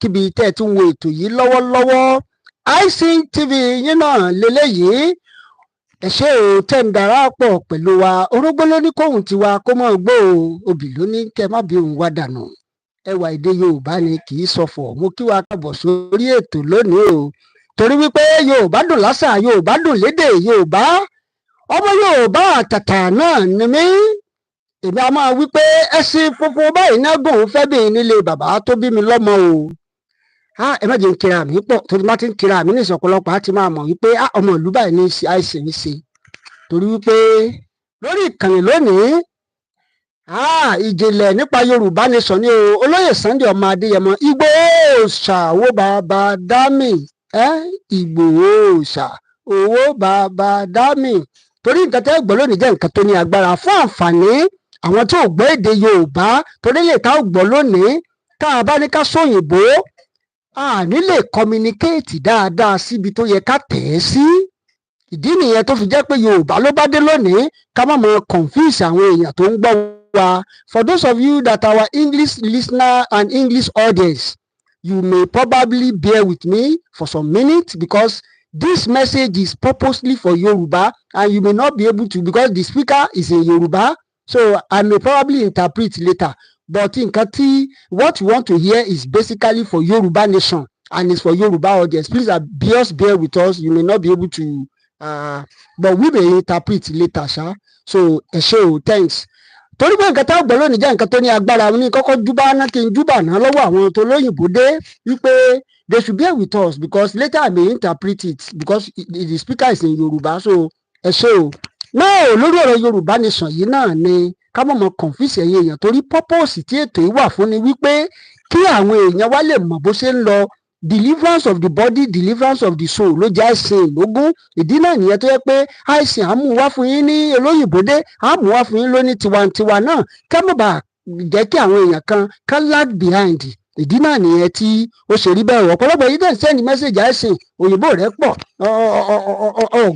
kíbi tẹ́ ẹ ti ń wo ètò yìí lọ́wọ́lọ́wọ́ iSing TV yín náà lélẹ́yìí ẹ ṣé o tẹ́ ń darapọ̀ pẹ̀lú wa orógbó ló ní kóhùn tiwa kó mọ̀ gbó o obì ló ní kẹ́ má bí òun wá dànù ẹwà èdè Yorùbá ni kì í ṣọ̀fọ̀ mo kí wa kábọ̀ sórí ètò lónìí o torí wípé Yorùbá dùn lásà Yorùbá dùn lédè Yorùbá ọmọ Yorùbá àtàtà náà ni mí èmi a máa wí pé ẹṣin funfun báyìí náà gùn fẹ́ bí nílé bàbá tó bí mi lọ́mọ o ẹ má jẹ́ ń kira mi pọ̀ torí má ti ń kira mi ní ìsọ̀pọ̀lọpọ̀ á ti máa mọ̀ wípé ọmọ ìlú báyìí ní àìsàn ń ṣe torí wípé lórí ìkànnì lónìí ìjìnlẹ̀ nípa Yorùbá nation ni o olóyè Sunday ọmọ Adéyẹmọ Ìgbòho ṣà owó bàbá dámì Ìgbòho ṣà owó bàbá dámì torí nǹkan tẹ́ gbọ́ lónìí jẹ́ nǹkan tó ní agbára fún àǹfààní àwọn tí ò gbọ́ èdè Yorùbá torí lè tá ò gbọ́ lónìí tá a bá ní ká sóyìnbó a ní lè communicate dáadáa síbi tó yẹ ká tẹ̀ ẹ́ sí ìdí nìyẹn tó fi jẹ́ pé Yorùbá ló bá dé lónìí ká má mọ confuse àwọn èèyàn tó ń gbọ́ wa for those of you that are our English listener and English audience you may probably bear with me for some minutes because this message is purposely for Yoruba and you may not be able to because the speaker is in Yoruba so I may probably interpret later but nǹkan tí what you want to hear is basically for Yoruba nation and it's for Yoruba audience please just bear with us you may not be able to but we may interpret later so ẹ ṣé o thanks torí pé nǹkan tá a gbọ́ lónìí jẹ́ nǹkan tó ní agbára ní kọ́kọ́ júbà náà kí n júbà náà lọ́wọ́ àwọn tó lóyìnbó dé wípé they should bear with us because later I may interpret it because the speaker is in Yoruba so ẹ ṣé o náà lórí ọ̀rọ̀ Yorùbá nation yìí náà ni ká mọ̀ mọ́ confuse ẹ̀yin èèyàn torí purpose tí ètò yìí wà fún ni wípé kí àwọn èèyàn wá lè mọ̀ bó ṣe ń lọ deliverance of the body deliverance of the soul ló jẹ́ àìsàn lógún ìdí náà nìyẹn tó yẹ pé àìsàn àmú wá fún yín ní olóyìnbó dé àmú wá fún yín lóní tiwantiwa náà ká má bàa jẹ́ kí àwọn èèyàn kan lag behind ìdí náà nìyẹn tí ó ṣe rí bẹ́ẹ̀ ọ̀pọ̀lọpọ̀ yìí dẹ̀ send message àìsàn òyìnbó rẹ̀ pọ̀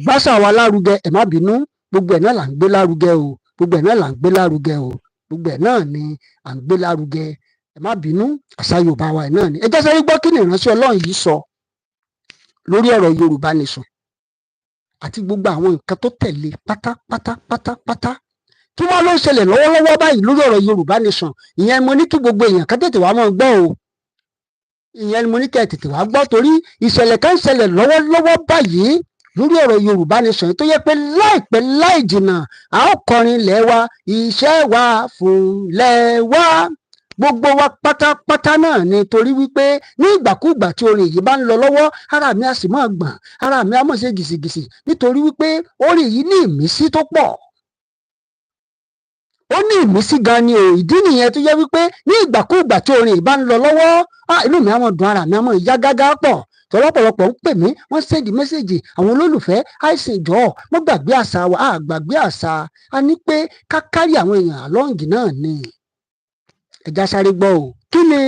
gbàṣà wa lárugẹ ẹ̀ má bínú gbogbo ẹ̀ náà là ń gbé lárugẹ o gbogbo ẹ̀ náà là ń gbé lárugẹ o gbogbo ẹ̀ náà ni à ń gbé lárugẹ ẹ má bínú àṣà Yorùbá wa náà ni ẹ jẹ́ sáré gbọ́ kí ni ìránṣẹ́ Ọlọ́run yìí sọ lórí ọ̀rọ̀ Yorùbá nation àti gbogbo àwọn nǹkan tó tẹ̀lé pátápátá kí wọ́n ló ń ṣẹlẹ̀ lọ́wọ́lọ́wọ́ báyìí lórí ọ̀rọ̀ Yorùbá nation ìyẹn mo ní kí gbogbo èèyàn ká tètè wá máa gbọ́ o ìyẹn mo ní kí ẹ tètè wá gbọ́ torí ìṣẹ̀lẹ̀ kan ń ṣẹlẹ̀ lọ́wọ́lọ́wọ́ báyìí lórí ọ̀rọ̀ Yorùbá nation tó yẹ pé láìpẹ́ láì jìnnà a ó kọrin ilẹ̀ wa iṣẹ́ wa fúnlẹ̀ wa gbogbo wa pátápátá náà ni torí wípé ní ìgbàkúùgbà tí orin yìí bá ń lọ lọ́wọ́ ara mi á sì máa gbọ̀n ara mi á mọ̀ ṣe gìsìgìsì nítorí wípé orin yìí ní ìmísí tó pọ̀ ó ní ìmísí gan ni o ìdí nìyẹn tó yẹ wípé ní ìgbàkúùgbà tí orin yìí bá ń lọ lọ́wọ́ inú mi á mọ̀ dùn ara mi á mọ̀ yá gágá pọ̀ tọ́lọ́pọ̀lọpọ̀ ń pè mí wọ́n sẹ́ndì mẹ́sẹ̀gì àwọn olólùfẹ́ àìsàn ìjọ wọ́n gbàgbé àṣà wa gbàgbé àṣà a ní pé ká kárí àwọn èèyàn àlọ́ǹgì náà ni ẹja sáré gbọ́ o kí ni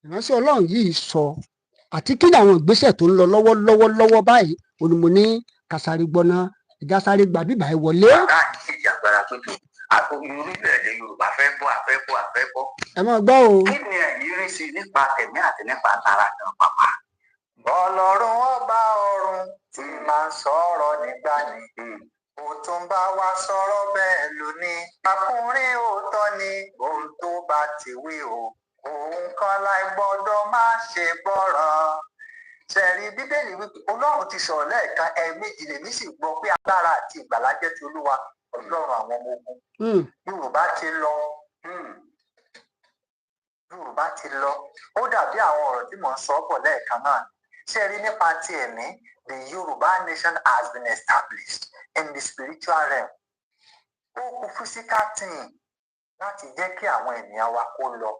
ìránṣẹ́ Ọlọ́run yìí sọ àti kí ni àwọn ìgbésẹ̀ tó ń lọ lọ́wọ́ báyìí onímọ̀ ní ká sáré gbọ́ náà ẹja sáré gbà bíbá ẹ wọlé. káàkiri agbára tuntun orílẹ̀-èdè Yorùbá fẹ́ bọ́. ẹ máa gbọ́ o. kí ni ẹ̀yin rí sí nípa tẹ̀mí àti nípa tara gan pàpà. Ọlọ́run ọba ọ̀run tí máa ń sọ̀rọ̀ nígbà ní ó tún bá wa sọ̀rọ̀ bẹ́ẹ̀ lónìí akùnrin òótọ́ ni ohun tó bá ti wí o òun kan láì gbọ́dọ̀ má ṣe gbọ́ràn ṣẹ̀rí Bíbélì wípé Ọlọ́run ti sọ̀rọ̀ lẹ́ẹ̀kan ẹ̀ẹ̀mejì lèmi sì gbọ́ pé agbára àti ìgbàlà jẹ́ ti Olúwa Ọlọ́run àwọn ọmọ ogun Yorùbá ti lọ ó dàbí àwọn ọ̀rọ̀ tí mò ń sọ bọ̀ lẹ́ẹ̀kan náà ṣe rí nípa ti ẹ̀mí the Yoruba nation has been established in the spiritual realm ó kù physical thing láti jẹ́ kí àwọn ènìyàn wa kó lọ.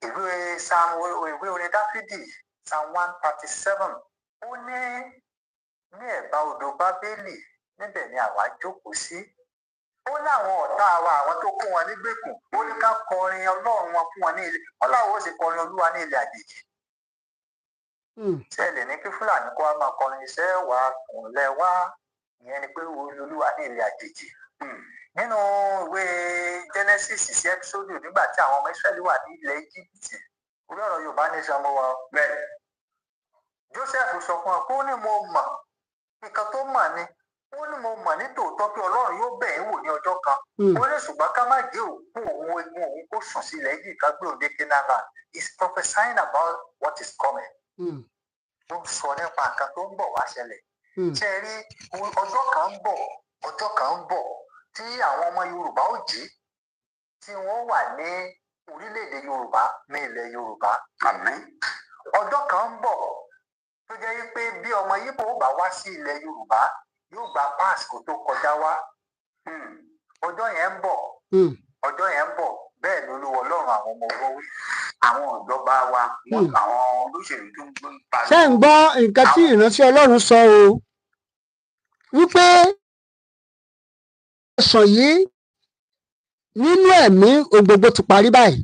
ìwé orin Dáfídì Psalm 137 ó ní ẹ̀bá odò Bábélì níbẹ̀ ni àwa jókòó sí. Ó láwọn ọ̀tá wa àwọn tó kó wọn nígbèkùn ó ní ká kọrin Ọlọ́run wọn fún wọn ní ilé wọn láwọn ó sì kọrin Olúwa ní ilé àjèjì. Ṣẹlẹ̀ ní kí Fúlàní kó wá máa kọrin iṣẹ́ wa kùnlẹ̀ wá ìyẹn ni pé Olúwa ní ilé àjèjì. nínú ìwé Genesis sí Exodus nígbà tí àwọn ọmọ Israẹli wà ní ilẹ̀ Egypt orí ọ̀rọ̀ Yorùbá nation mo wà bẹ́ẹ̀ Joseph sọ fún ọ pé ó ní mo mọ̀ nǹkan tó mọ̀ ni ó ní mo mọ̀ ní tòótọ́ pé Ọlọ́run yóò bẹ̀ ẹ́ wò ní ọjọ́ kan ó ní ṣùgbọ́n ká má gé òkú òun egun òun kó sùn sí ilẹ̀ yìí ká gbé òde Canaan is prophesying about what is coming. Ó sọ nípa nǹkan tó ń bọ̀ wá ṣẹlẹ̀. Ṣé rí ọjọ́ kan ń bọ̀ tí àwọn ọmọ Yorùbá ò jí tí wọ́n wà ní orílẹ̀-èdè Yorùbá ní ilẹ̀ Yorùbá. Àmín. Ọjọ́ kan ń bọ̀ tó jẹ́ pé bí ọmọ Yíbò bá wá sí ilẹ̀ Yorùbá yóò gba pass kó tó kọjá wá. Ọjọ́ yẹn ń bọ̀ bẹ́ẹ̀ ni Olúwa Ọlọ́run àwọn ọmọ ogun wí. Àwọn ìjọba wa àwọn olóṣèlú tó ń gbé pa. Ṣé ń gbọ́ nǹkan tí ìránṣẹ́ Ọlọ́run sọ o wípé ẹ̀sán yìí nínú ẹ̀mí ògbógbó ti parí báyìí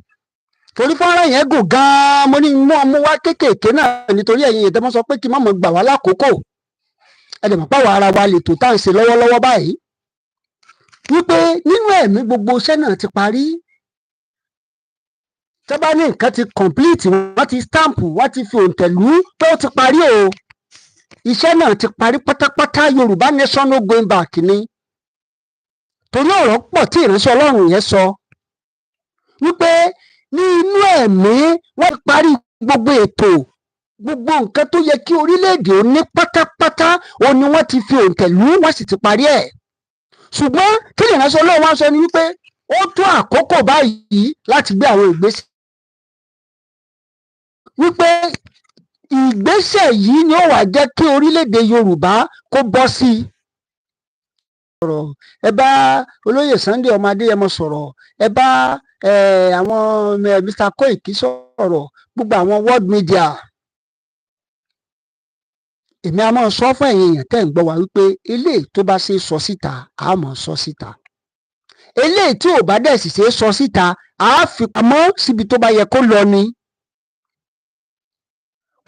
torí fọ́nrán yẹn gùn gan-an mo ní mú ọmú wá kéékèèké náà nítorí ẹ̀yin ìtẹ́mọ́ sọ pé kí mọ̀mọ́ gbà wá lákòókò ẹ̀dẹ̀mọ̀ pàwọ̀ ara wa lè tó tá à ń ṣe lọ́wọ́lọ́wọ́ báyìí wípé nínú ẹ̀mí gbogbo iṣẹ́ náà ti parí tẹ́ bá ní nǹkan ti complete wọ́n ti stamp wọ́n ti fi òǹtẹ̀lú pé ó ti parí o iṣẹ́ náà ti parí pátápátá Yorùbá nation no going back ni torí ọ̀rọ̀ pọ̀ tí ìránṣẹ́ Ọlọ́run yẹn sọ wípé ní inú ẹ̀mí wọ́n parí gbogbo ètò gbogbo nǹkan tó yẹ kí orílẹ̀-èdè ó ní pátápátá ó ní wọ́n ti fi òǹtẹ̀lú wọ́n sì ti parí ẹ̀ ṣùgbọ́n kí ìránṣẹ́ Ọlọ́run wá sọ ni wípé ó tó àkókò báyìí láti gbé àwọn ìgbésẹ̀ wípé ìgbésẹ̀ yìí ni ó wà jẹ́ kí orílẹ̀-èdè Yorùbá kó bọ́ sí i. Ẹ bá olóyè Sunday ọmọ Adéyẹmọ sọ̀rọ̀ ẹ bá àwọn Mr. Koiki sọ̀rọ̀ gbogbo àwọn world media èmi a máa sọ fún ẹ̀yin èèyàn tẹ́ ń gbọ́ wa wípé eléyìí tó bá ṣe sọ síta a máa sọ síta eléyìí tí ò bá dẹ̀ sì ṣe sọ síta a fi pamọ́ síbi tó bá yẹ kó lọ ni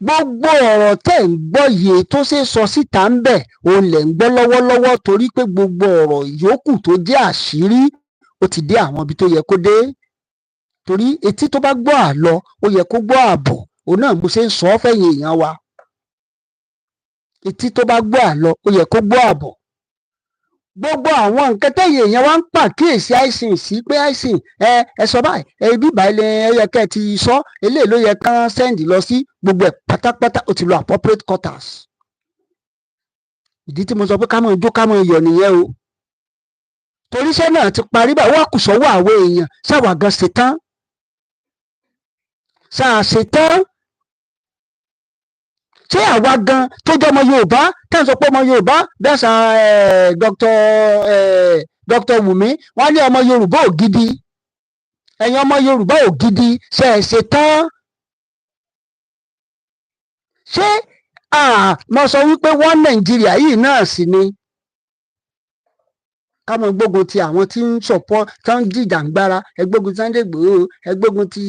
gbogbo ọ̀rọ̀ tẹ́ ń gbọ́ yìí tó ṣe sọ síta ń bẹ̀ òun lẹ̀ ń gbọ́ lọ́wọ́lọ́wọ́ torí pé gbogbo ọ̀rọ̀ yòókù tó jẹ́ àṣírí ó ti dé àwọn ibi tó yẹ kó dé torí etí tó bá gbọ́ àlọ ó yẹ kó gbọ́ àbọ̀ òun náà mo ṣe ń sọ ọ́ fẹ̀yìn èèyàn wa etí tó bá gbọ́ àlọ ó yẹ kó gbọ́ àbọ̀ gbogbo àwọn nǹkan tẹ̀yìn èèyàn wa ń pàkíyèsí àìsàn sí pé àìsàn ẹ sọ báyìí ibi ìbàlẹ ẹ yẹ kẹ́ ẹ ti sọ eléyìí ló yẹ kán sẹ́ǹdì lọ sí gbogbo ẹ̀ pátápátá ó ti lọ appropriate quarters ìdí tí mo sọ pé ká mọ̀ ijó ká mọ̀ iyọ̀ nìyẹn o torí iṣẹ́ náà ti parí báyìí wọ́n kù sọ́wọ́ àwọn èèyàn ṣáwa gan ṣetán ṣáà ṣetán ṣé àwa gan tó jẹ́ ọmọ Yorùbá tá à ń sọ pé ọmọ Yorùbá bẹ́ẹ̀ sà Dr. Wùmí wọ́n ní ọmọ Yorùbá ò gidi ẹ̀yin ọmọ Yorùbá ò gidi ṣe é ṣe tán ṣé mo sọ wípé wọ́n Nàìjíríà yìí náà sì ni ká mọ gbógun ti àwọn tí ń sọpọ tó ń jìjàǹgbara ẹgbógun Sunday Igboho ẹgbógun ti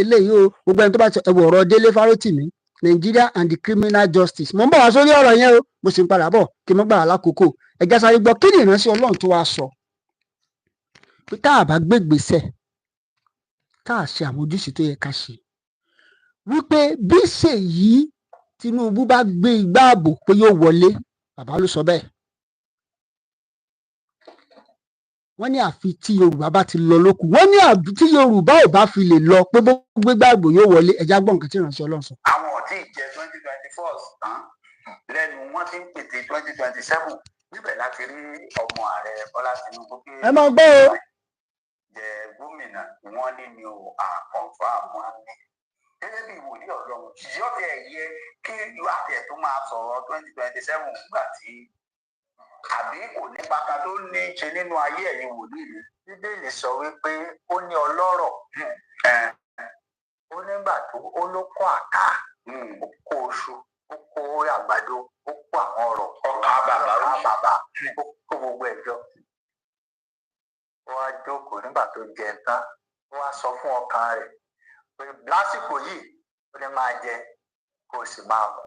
eléyìí o gbogbo ẹni tó bá ẹwọ ọ̀rọ̀ Délé Fárótìmí Nigeria and the criminal justice mo ń bọ̀ wá sórí ọ̀rọ̀ yẹn o mo sì ń padà bọ̀ kí n mọ́ gbà wá lákòókò ẹ̀já sáré gbọ́ kí ni ìránṣẹ́ Ọlọ́run tó wá sọ pé tá a bá gbé ìgbésẹ̀ tá a ṣe àwọn ojúṣe tó yẹ ká ṣe wípé bí Ṣèyí Tinubu bá gbé igbá ààbò pé yóò wọlé bàbá ló sọ bẹ́ẹ̀ wọ́n ní àfi tí Yorùbá bá ti lọ lókù wọ́n ní àbí tí Yorùbá ò bá fi lè lọ pé bó gbégbá ààbò yóò wọlé ẹ̀já gbọ́ nǹkan tí ìránṣẹ́ Ọlọ́run sọ. àwọn ọ̀tí ìjẹ 2024 tán lẹ́nu wọ́n ti ń pète 2027 níbẹ̀ láti rí ọmọ ààrẹ Bọ́lá Tinubu pé ẹ máa gbọ́ o. jẹ gómìnà wọ́n ní ni o àkànfà wọn ní gẹ́gẹ́ bí ìwòlíì Ọlọ́run yóò tẹ ẹyẹ kí ìlú àti ẹ tó máa sọ̀rọ̀ 2027 nígbà tí àbí kò ní bàtà tó ní í ṣe nínú ayé ẹ̀yin wòlíì ni Bíbélì sọ wípé ó ní ọlọ́rọ̀ ó nígbà tó ó ló kó àká ó kó oṣù ó kó àgbàdo ó kó àwọn ọ̀rọ̀ ọkà bàbá ó kó gbogbo ẹjọ́ ó wá jókòó nígbà tó jẹ tán ó wá sọ fún ọkàn rẹ̀ pé lásìkò yìí ó ní máa jẹ kó o sì máa mọ̀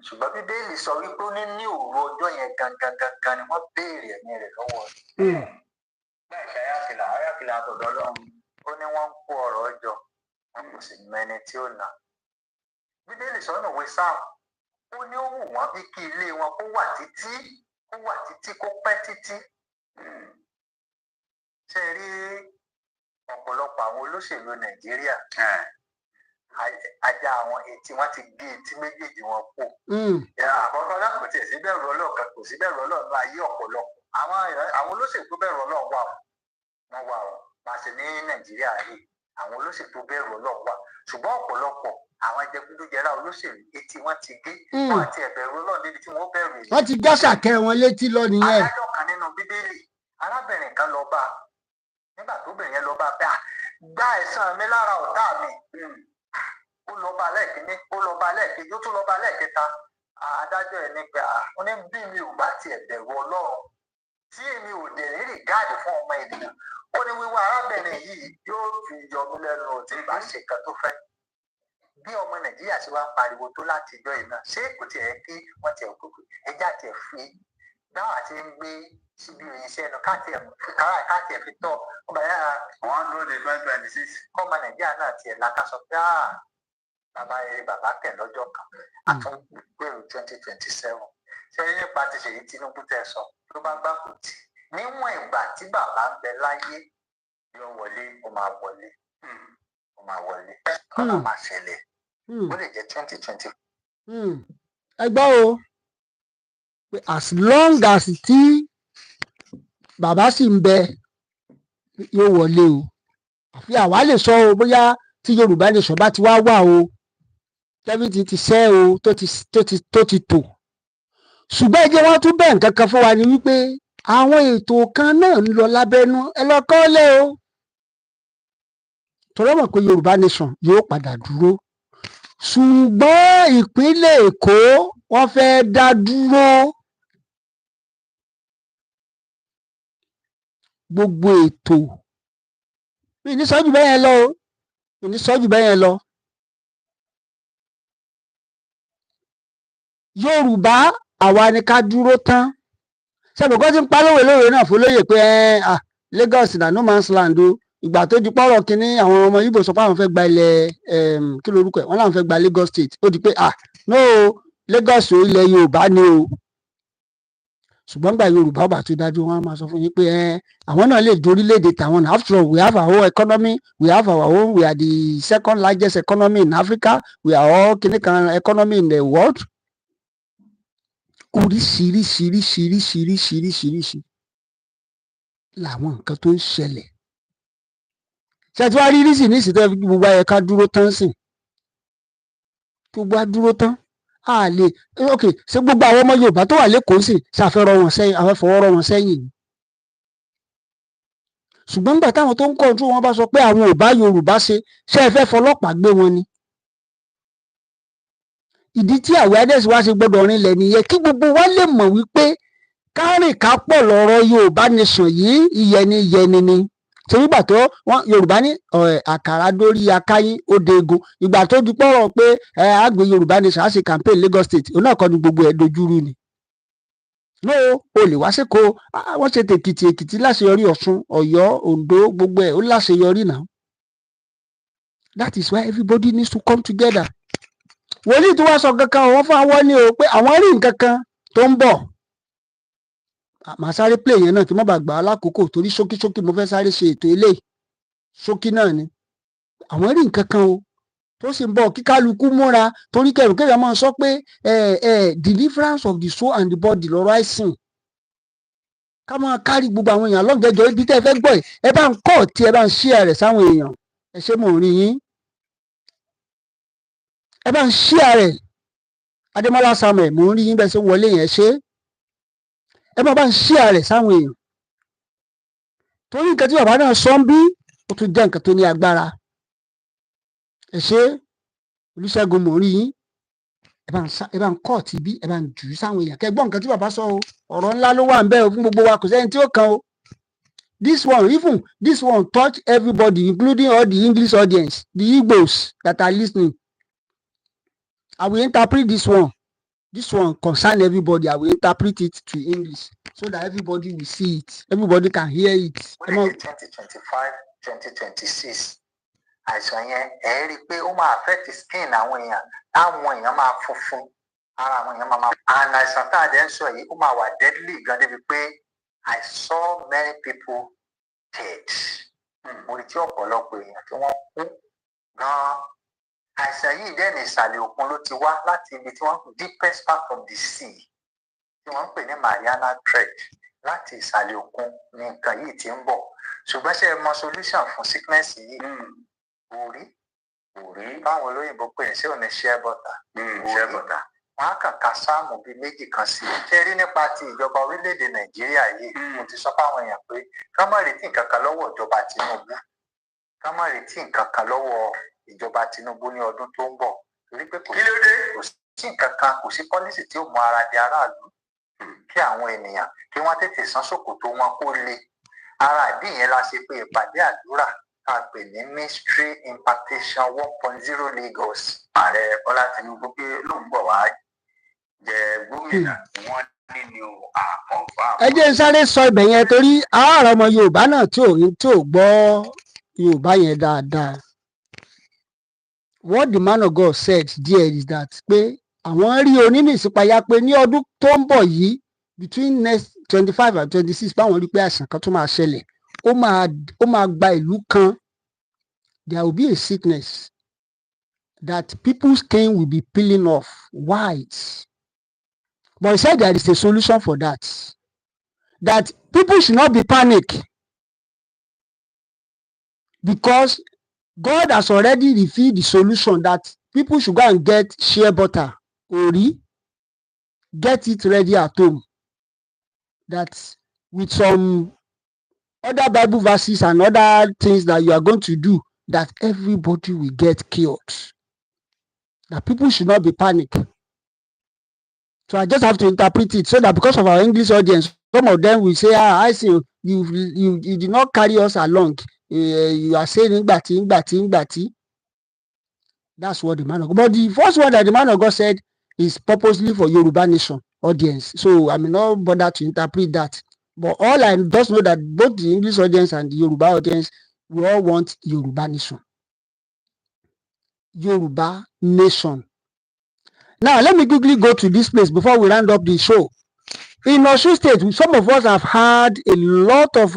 ṣùgbọ́n Bíbélì sọ wípé ó ní òru ọjọ́ yẹn gangan ni wọ́n béèrè ẹ̀mí rẹ̀ lọ́wọ́ rẹ̀ ìkìlọ̀ àtọ̀dọ̀ Ọlọ́run ó ní wọ́n ń kó ọ̀rọ̀ jọ wọn kò sì mẹ́ni tí ó nà. Bíbélì sọ́nà òwe Sáà ó ní ó wù wọ́n bí kí ilé wọn kó wà títí kó pẹ́ títí. Ṣé ẹ rí ọ̀pọ̀lọpọ̀ àwọn olóṣèlú Nàìjíríà ajá àwọn etí wọn ti gé etí méjèèjì wọn kú. Àkọ́kọ́ náà kò tiẹ̀ sí bẹ̀rù Ọlọ́run kò sí bẹ̀rù Ọlọ́run ní ayé ọ̀pọ̀lọpọ̀. Àwọn olóṣèlú tó bẹ̀rù Ọlọ́run wà wọ́n wà ọ́ máa ṣe ní Nàìjíríà yìí àwọn olóṣèlú tó bẹ̀rù Ọlọ́run wà ṣùgbọ́n ọ̀pọ̀lọpọ̀ àwọn jẹgúdújẹrá olóṣèlú etí wọn ti gé wọn àti ẹ̀bẹ̀rù Ọlọ́run níbi tí wọ́n bẹ̀rù yìí. wọ́n ti gbọ́sàkẹ́ wọn létí lọ nìyẹn. adájọ́ kan nínú Bíbélì arábìnrin kan lọ bá nígbà tó bìnrin yẹn lọ bá pé gba ẹ̀san mi lára ọ̀tá mi. Ó lọ bá lẹ́ẹ̀kíní ó lọ bá lẹ́ẹ̀kejì ó tún lọ bá lẹ́ẹ̀kẹta. Adájọ́ ẹ̀ ní pé ó ní bí mi ò bá tiẹ̀ bẹ̀rù Ọlọ́run tí èmi ò dẹ̀ ní rìgáàdì fún ọmọ ènìyàn ó ní wíwá arábìnrin yìí yóò fi yọ mí lẹ́nu tí bá ṣe kan tó fẹ́. Bí ọmọ Nàìjíríà ṣe wá ń pariwo tó láti ìjọ yìí náà ṣé kò tiẹ̀ kí wọ́n tiẹ̀ kókò ẹja tiẹ̀ fi báwa ti ń gbé síbi iṣẹ́ ẹnu káàtì fi tọ́ ọmọ yàrá 126 ọmọ Nàìjíríà náà tiẹ̀ lákàsọ pé bàbá kẹ̀ lọ́jọ́ kan àtúngbèrò 2027 ṣé nípa ti ṣèyí Tinubu tẹ̀ sọ ló bá gbà kò tì níwọ̀n ìgbà tí bàbá ń bẹ láyé yóò wọlé ó máa wọlé ọ̀nà máa ṣẹlẹ̀ ó lè jẹ́ 2020. ẹ gbọ́ o pé as long as tí bàbá sì ń bẹ yóò wọlé o àfi àwa lè sọ o bóyá tí Yorùbá nation bá ti wá wà o tẹ́bìtì ti sẹ́ o tó ti tò ṣùgbọ́n ẹ jẹ́ wọ́n tún bẹ̀ nǹkan kan fún wa ni wípé àwọn ètò kan náà ń lọ lábẹ́nú ẹ lọ kọ́lé o torí mọ̀ pé Yorùbá nation yóò padà dúró ṣùgbọ́n ìpínlẹ̀ Èkó wọ́n fẹ́ dá dúró gbogbo ètò ìníṣọ́jú bẹ́yẹn lọ o ìníṣọ́jú bẹ́yẹn lọ. Yorùbá àwa ni ká dúró tán ṣebí kó ti ń palówó lóore náà fún lóye pé Lagos na no man's land o ìgbà tó di pọ́rọ̀ kínní àwọn ọmọ Ìgbò sọ pé àwọn fẹ́ gba ilẹ̀ kí lorúkọ ẹ̀ wọ́n làwọn fẹ́ gba Lagos state ó di pé no Lagos o ilẹ̀ Yorùbá ni o ṣùgbọ́n gba Yorùbá ọba tó dájú wọn máa sọ fún yín pé àwọn náà lè dorílẹ̀-èdè tàwọn náà after all we have our own economy we have our own we are the second largest economy in Africa we are all kìnnì kan economy in the world. Oríṣiríṣiríṣiríṣiríṣiríṣi làwọn nǹkan tó ń ṣẹlẹ̀ ṣètò wá rí rísì ní ìsìtẹ́ gbogbo ayẹ ká dúró tán sìn gbogbo á dúró tán a lè ok ṣé gbogbo àwọn ọmọ Yorùbá tó wà lẹ́kọ̀ọ́ sì ṣàfẹ́rọ̀ wọn sẹ́yìn àfẹ́fọwọ́rọ̀ wọn sẹ́yìn ni ṣùgbọ́n nígbà táwọn tó ń kọ́ńtró wọn bá sọ pé àwọn ò bá Yorùbá ṣe ṣé ẹ fẹ́ fọlọ́pàá gbé wọn ni ìdí tí awareness wa ṣe gbọ́dọ̀ rinlẹ̀ nìyẹn kí gbogbo wa lè mọ̀ wípé kárìn ká pọ̀ lọ́rọ̀ Yorùbá nation yìí ìyẹni ni ṣe nígbà tó wọn Yorùbá ní àkàrà dórí akáyín ó de egun ìgbà tó di pọ̀rọ̀ pé àgbè Yorùbá nation á ṣe campaign Lagos state òun náà kọ́ ni gbogbo ẹ̀ dojúrú ni no o lè wá sẹ́kọ̀ wọ́n ṣe Èkìtì láṣeyọrí Ọ̀ṣun Ọ̀yọ́ Oǹdó gbogbo ẹ̀ ó láṣeyọrí náà that is why everybody needs to come together. Wòlíì tó wá sọ kankan wọ́n fún àwọn ní o pé àwọn rí nǹkan kan tó ń bọ̀ màá sáré play yẹn náà kí n má bàa gbà á lákòókò torí ṣókíṣókí mo fẹ́ sáré ṣe ètò eléyìí ṣókí náà ni àwọn rí nǹkan kan o tó sì ń bọ̀ kí kálukú múra torí kẹrùkẹrù máa sọ pé deliverance of the soul and the body lọ́rọ̀ àìsàn ká máa kárí gbogbo àwọn èèyàn lọ́gẹ̀ẹ́jọ́ ibi tẹ́ ẹ fẹ́ gbọ́ ẹ bá ń kọ́ ọ̀tí ẹ bá ń share rẹ̀ sáwọn èèyàn ẹ ṣé mò ń rí yín ẹ bá ń share rẹ̀ Adémọ́lá Samuel mò ń rí yín bẹ́ẹ̀ ṣe wọlé yẹn ṣe ẹ bá ń share rẹ̀ sáwọn èèyàn torí nǹkan tí bàbá náà sọ ń bí ó tún jẹ́ nǹkan tó ní agbára ẹ ṣé Olúṣẹ́gun mò ń rí yín ẹ bá ń kọ́ ọ̀tí bí ẹ bá ń jù ú sáwọn èèyàn kẹ́ gbọ́ nǹkan tí bàbá sọ o ọ̀rọ̀ ńlá ló wà ń bẹ o fún gbogbo wa kò sẹ́ni tí ó kàn o this one touch everybody including all the English audience the Igbos that are listening. I will interpret this one. This one concern everybody. I will interpret it to English. so that everybody will see it, everybody can hear it. ó lè jẹ́ 2025 2026 àìsàn yẹn ẹ rí i pé ó máa affect skin àwọn èèyàn táwọn èèyàn máa funfun ara àwọn èèyàn máa and àìsàn tá a dẹ̀ ń sọ yìí ó máa wà deadly gan débi pé I saw many people dead mo rí tí ọ̀pọ̀lọpọ̀ èèyàn tí wọ́n kú gan-an àìsàn yìí dẹ̀ ní ìsàlẹ̀ òkun ló ti wá láti ibi tí wọ́n deepest part of the sea tí wọ́n ń pè ní Mariana Trench láti ìsàlẹ̀ òkun ni nǹkan yìí ti ń bọ̀ ṣùgbọ́n ṣe é mọ solution fún sickness yìí orí báwọn olóyìnbó pè ní sí òní share butter wọn á kàn ká sáàmù bíi méjì kan sí i ṣe rí nípa ti ìjọba orílẹ̀-èdè Nàìjíríà yìí mo ti sọ fáwọn èèyàn pé ká má retí nǹkan kan lọ́wọ́ ìjọba Tinubu ká má retí nǹkan kan lọ́wọ́ ìjọba Tinubu ní ọdún tó ń bọ̀ torí pé kò sí nǹkan kan kò sí pọ́lísì tí ó mú ara di aráàlú kí àwọn ènìyàn kí wọ́n tètè san ṣòkòtò wọn kó le ara ìdí yẹn la ṣe pé ìpàdé àdúrà tá a pè ní mystery impartation 1.0 Lagos ààrẹ Bọ́lá Tinubu pé ló ń bọ̀ wá jẹ gómìnà wọn nínú àkànfà. ẹ jẹ́ sáré sọ ibẹ̀ yẹn torí àárọ̀ ọmọ Yorùbá náà tí ò gbọ́ Yorùbá yẹn dáadáa. What the man of God said there is that pé àwọn rí onínú ìṣípayá pé ní ọdún tó ń bọ̀ yìí between next 25 and 26 báwọn rí pé àìsàn kan tó máa ṣẹlẹ̀ ó máa gba ìlú kan. There will be a sickness that people's skin will be peeling off white. But he said there is a solution for that. That people should not be panicked because God has already revealed the solution that people should go and get shea butter, ori, get it ready at home. That with some other Bible verses and other things that you are going to do, that everybody will get cured. That people should not be panicked. So I just have to interpret it so that because of our English audience, some of them will say, I see you did not carry us along. You are saying ngbati. That's what the man of God. But the first one that the man of God said is purposely for Yoruba nation audience. So I may not bother to interpret that. But all I just know that both the English audience and the Yoruba audience, we all want Yoruba nation. Yoruba nation. Now, let me quickly go to this place before we round up the show. In Osun State, some of us have had a lot of,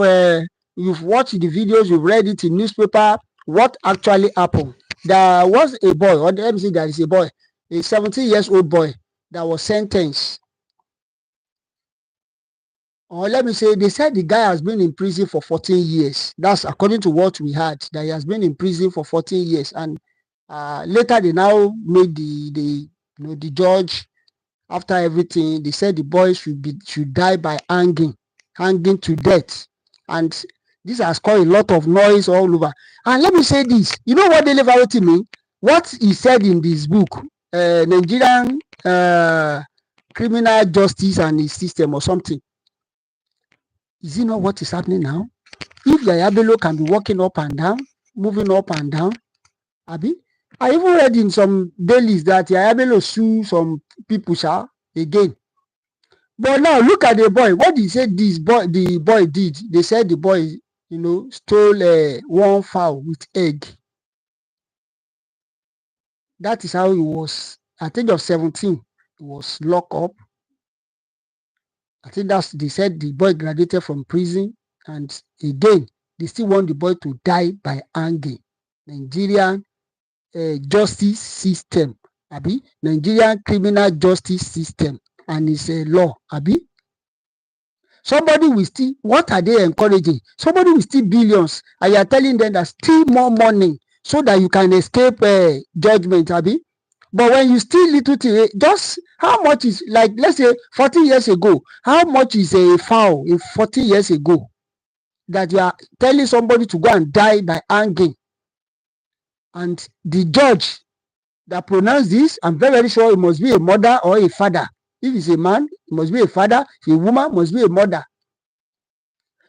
you've watched the videos, you've read it in newspaper, what actually happened. There was a boy, or let me say there is a boy, a 17-year-old boy that was sentenced. Or let me say, they said the guy has been in prison for 14 years. That's according to what we had, that he has been in prison for 14 years. And later they now made the judge, after everything, they said the boy should die by hanging to death. And this has caused a lot of noise all over. And let me say this, you know what delivery mean? What he said in this book, Nigerian criminal justice and his system or something. Is it not what is happening now? If Yaya Bello can be walking up and down, moving up and down, Abi, I even read in some dailies that Yaya Bello sue some people again. But now look at the boy. What he said the boy did. They said the boy, stole one fowl with egg. That is how he was. At the age of 17, he was locked up. I think they said the boy graduated from prison, and again, they still want the boy to die by hanging. Nigerian justice system, Abi, Nigerian criminal justice system, and it's a law, Abi. Somebody will steal. What are they encouraging? Somebody will steal billions, and you are telling them that steal more money so that you can escape judgment, Abi. But when you steal little thing, just how much is, like, let's say 40 years ago, how much is a fowl in 40 years ago that you are telling somebody to go and die by hanging? And the judge that pronounced this, I'm very, very sure it must be a mother or a father. If it's a man, it must be a father. If a woman, it must be a mother.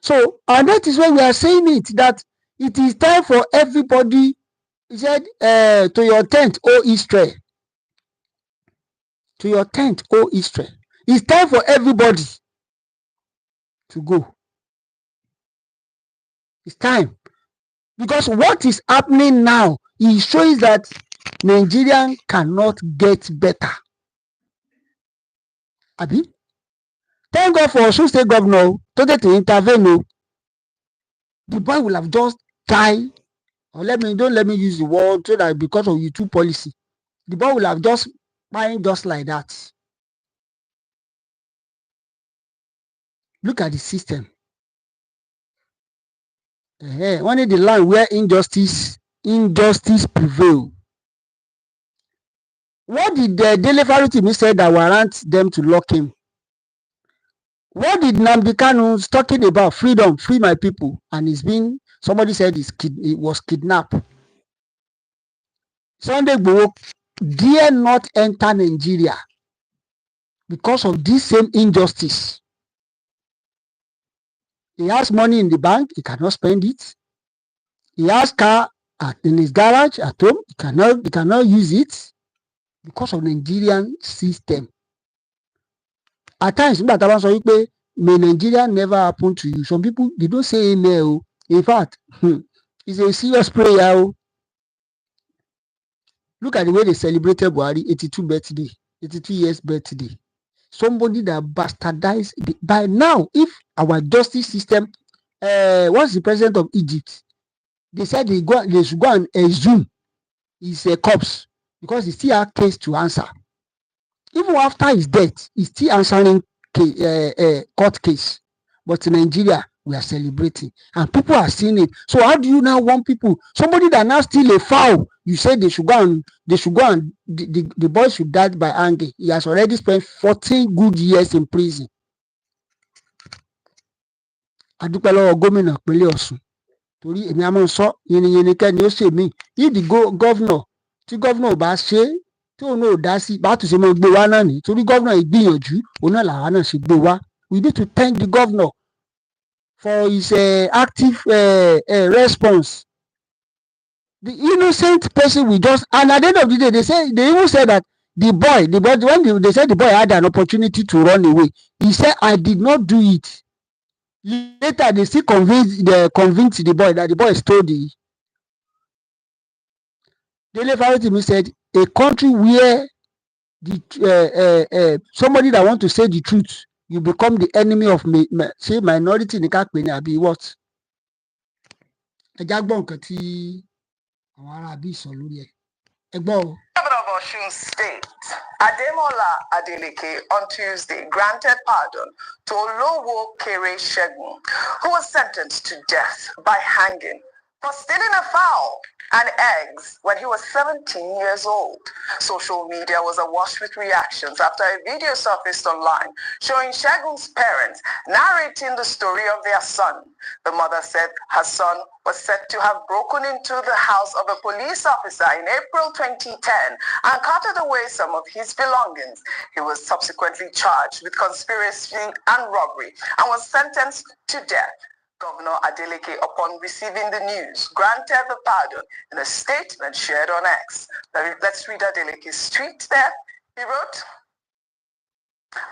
So, and that is why we are saying it, that it is time for everybody. He said, to your tent, O Israel. To your tent, O Israel. It's time for everybody. to go. It's time. Because what is happening now, it shows that Nigerian cannot get better. Abi? Thank God for Osun State Governor to intervene. The boy will have just died. Or don't let me use the word so that because of YouTube policy, the boy will have just died just like that. Look at the system. Only the land where injustice prevail. What did the Dele Farutimi say that warrant them to lock him? What did Nnamdi Kanu talking about? Freedom, free my people, and somebody said he was kidnapped. Sunday Igboho dare not enter Nigeria because of this same injustice. He has money in the bank, he cannot spend it. He has car in his garage at home, he cannot use it because of Nigerian system. At times, nígbà tá a bá sọ wípé may Nigeria never happen to you, some people they don't say amen. In fact, it's a serious prayer. Look at the way they celebrated Buhari 82 years birthday. Somebody that bastardized by now. If our justice system, what's the president of Egypt? They said they should go and exhume his corpse because he still has case to answer. Even after his death, he's still answering court case. But in Nigeria, we are celebrating and people are seeing it. So how do you now want people? Somebody that now steal a fowl, you say they should go and the boy should die by anger. He has already spent 14 good years in prison. Adúpẹ́ lọ́wọ́ gómìnà ìpínlẹ̀ Ọ̀ṣun torí èmi a máa sọ yìnyín kẹ́ni ó ṣe mí. If the governor tí governor bá ṣe tí òun náà ò dá sí bá tún ṣe máa gbé wá náà ní torí governor ìgbìyànjú òun náà làwa náà ṣe gbé wá. We need to thank the governor for his active response. The innocent person will just, and at the end of the day, they even said that the boy, when they said the boy had an opportunity to run away, he said, I did not do it. Later, they still convinced the boy that the boy stole the. Dele Farutimi said, a country where somebody that want to say the truth, you become the enemy of say minority ní ká pè ní àbí what? Ẹja gbọ́ nǹkan tí àwọn ará bí sọ lórí ẹ̀. Ẹ gbọ́ o. Governor of Osun State, Ademola Adeleke, on Tuesday granted pardon to Olowo Kere Segun, who was sentenced to death by hanging for stealing a fowl and eggs when he was 17 years old. Social media was awash with reactions after a video surfaced online showing Segun's parents narrating the story of their son. The mother said her son was said to have broken into the house of a police officer in April 2010 and carted away some of his belongings. He was subsequently charged with conspiracy and robbery and was sentenced to death. Governor Adeleke, upon receiving the news, granted the pardon in a statement shared on X. Let's read Adeleke's tweet there. He wrote,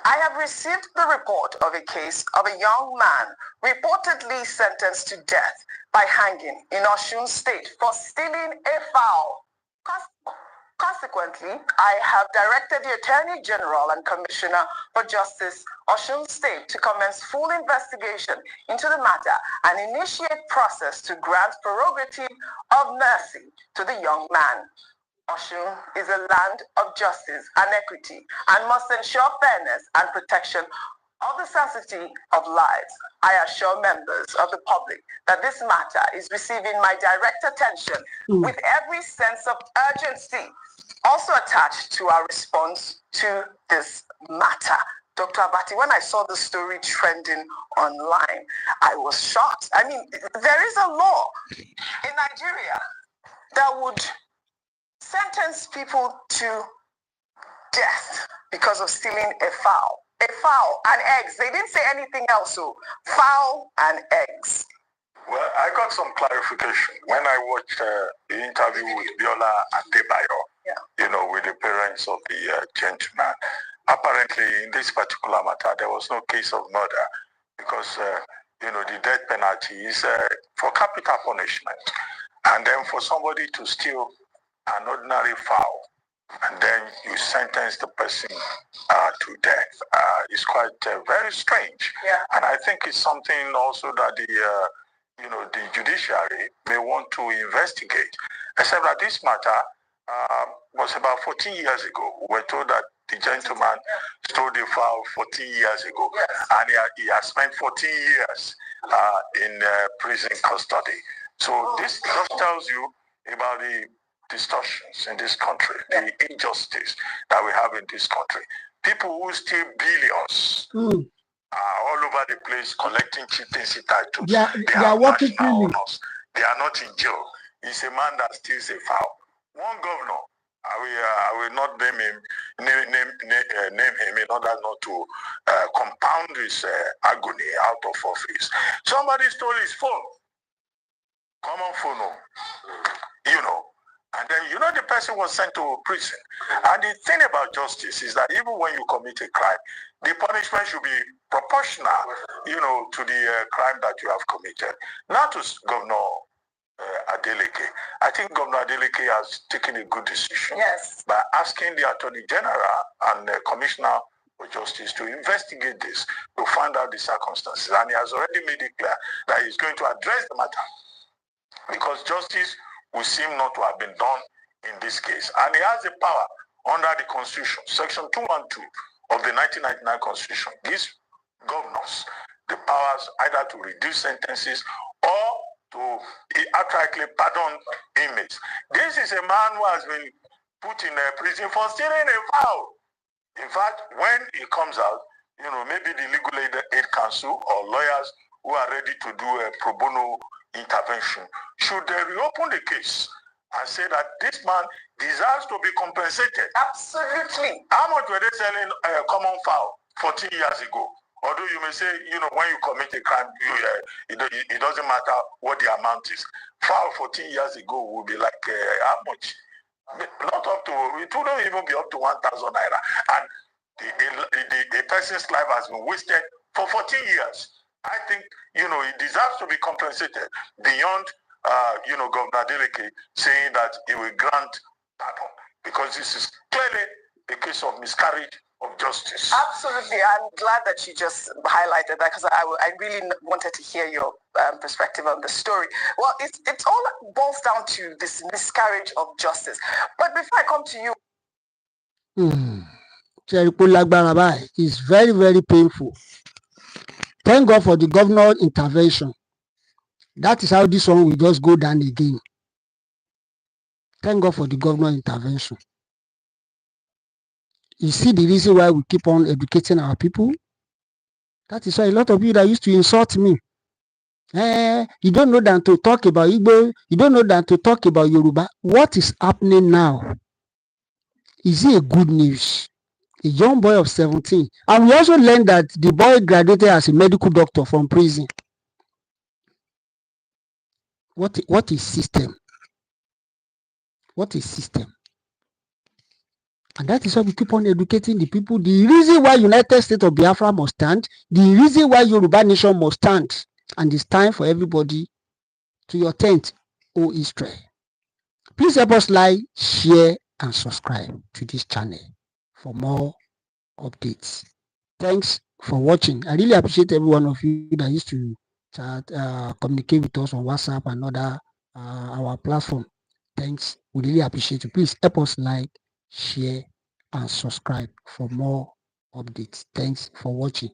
I have received the report of a case of a young man reportedly sentenced to death by hanging in Osun State for stealing a fowl. Consequently, I have directed the Attorney General and Commissioner for Justice, Osun State, to commence full investigation into the matter and initiate process to grant prerogative of mercy to the young man. Osun is a land of justice and equity and must ensure fairness and protection of the sanctity of lives. I assure members of the public that this matter is receiving my direct attention with every sense of urgency also attached to our response to this matter. Dr. Abati, when I saw the story trending online, I was shocked. I mean, there is a law in Nigeria that would sentence people to death because of stealing a fowl. A fowl and eggs. They didn't say anything else. So fowl and eggs. Well, I got some clarification when I watched the interview with Biola Adebayo, with the parents of the gentleman. Apparently, in this particular matter, there was no case of murder because because the death penalty is for capital punishment, and then for somebody to steal an ordinary fowl, and then you sentence the person to death, is quite very strange. Yeah. And I think it's something also that the judiciary may want to investigate. Except that this matter was about 14 years ago. We were told that the gentleman stole the fowl 14 years ago, and he has spent 14 years in prison custody. So this just tells you about the distortions in this country, the injustice that we have in this country. People who steal billions are all over the place collecting chieftaincy titles. They are working honors. They are not in jail. It's a man that steals a fowl. One governor, I will not name him in order not to compound his agony out of office. Somebody stole his phone. Common phone, and then the person was sent to prison. And the thing about justice is that even when you commit a crime, the punishment should be proportional, to the crime that you have committed. Now to Governor Adeleke, I think Governor Adeleke has taken a good decision by asking the Attorney General and the Commissioner for Justice to investigate this, to find out the circumstances. And he has already made it clear that he's going to address the matter, because justice will seem not to have been done in this case. And he has the power under the Constitution. Section 212 of the 1999 Constitution gives governors the powers either to reduce sentences or to outrightly pardon inmates. This is a man who has been put in prison for stealing a fowl. In fact, when he comes out, maybe the Legal Aid Council or lawyers who are ready to do a pro bono intervention should reopen the case and say that this man deserves to be compensated. Absolutely. How much were they selling a common fowl 14 years ago? Although you may say, when you commit a crime, it doesn't matter what the amount is. Fowl 14 years ago will be like how much? Not up to, it wouldn't even be up to 1,000 naira. And the person's life has been wasted for 14 years. I think, he deserves to be compensated beyond, Governor Adeleke saying that he will grant pardon, because this is clearly a case of miscarriage of justice. Absolutely. I'm glad that you just highlighted that, because I really wanted to hear your perspective on the story. Well, it's all boils down to this miscarriage of justice. But before I come to you, it's very, very painful. Thank God for the governor intervention. That is how this one will just go down again. Thank God for the governor intervention. You see the reason why we keep on educating our people? That is why a lot of you that used to insult me. You don't know than to talk about Igbo. You don't know than to talk about Yoruba. What is happening now? Is it a good news? A young boy of 17. And we also learned that the boy graduated as a medical doctor from prison. What is system? What is system? And that is why we keep on educating the people. The reason why United States of Biafra must stand, the reason why Yoruba nation must stand. And it's time for everybody to your tent, O Israel. Please help us like, share, and subscribe to this channel for more updates. Thanks for watching. I really appreciate every one of you that used to communicate with us on WhatsApp and other our platform. Thanks. We really appreciate you. Please help us like, share, and subscribe for more updates. Thanks for watching.